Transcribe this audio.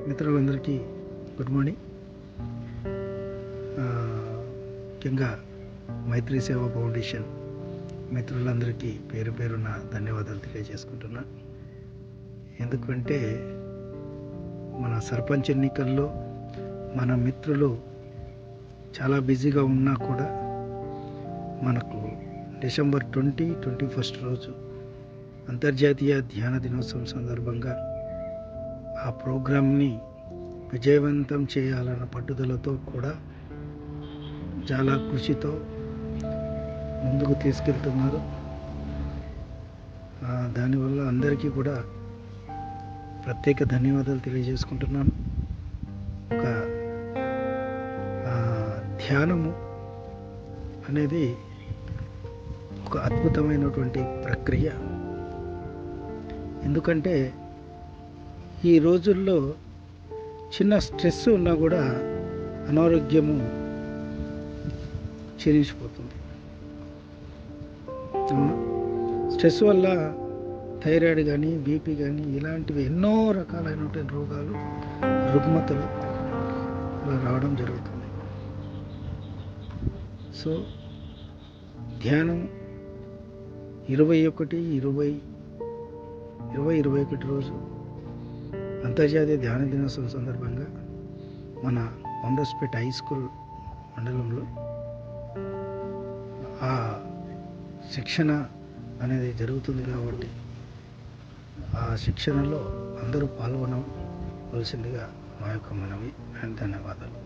మిత్రులందరికీ good morning. ముఖ్యంగా మైత్రి సేవా ఫౌండేషన్ మిత్రులందరికీ పేరు పేరున ధన్యవాదాలు తెలియజేసుకుంటున్నా. ఎందుకంటే మన సర్పంచ్ ఎన్నికల్లో మన మిత్రులు చాలా బిజీగా ఉన్నా కూడా మనకు డిసెంబర్ 21 రోజు అంతర్జాతీయ ధ్యాన దినోత్సవం సందర్భంగా ఆ ప్రోగ్రామ్ని విజయవంతం చేయాలన్న పట్టుదలతో కూడా చాలా కృషితో ముందుకు తీసుకెళ్తున్నారు. దానివల్ల అందరికీ కూడా ప్రత్యేక ధన్యవాదాలు తెలియజేసుకుంటున్నాను. ఒక ధ్యానము అనేది ఒక అద్భుతమైనటువంటి ప్రక్రియ. ఎందుకంటే ఈ రోజుల్లో చిన్న స్ట్రెస్ ఉన్నా కూడా అనారోగ్యము క్షీణించిపోతుంది. స్ట్రెస్ వల్ల థైరాయిడ్ కానీ బీపీ కానీ ఇలాంటివి ఎన్నో రకాలైనటువంటి రోగాలు రుగ్మతలు ఇలా రావడం జరుగుతుంది. సో ధ్యానం 21 రోజు అంతర్జాతీయ ధ్యాన దినోత్సవం సందర్భంగా మన వండర్స్పేట హై స్కూల్ మండలంలో ఆ శిక్షణ అనేది జరుగుతుంది. కాబట్టి ఆ శిక్షణలో అందరూ పాల్గొనవలసిందిగా మా యొక్క మనవి. ధన్యవాదాలు.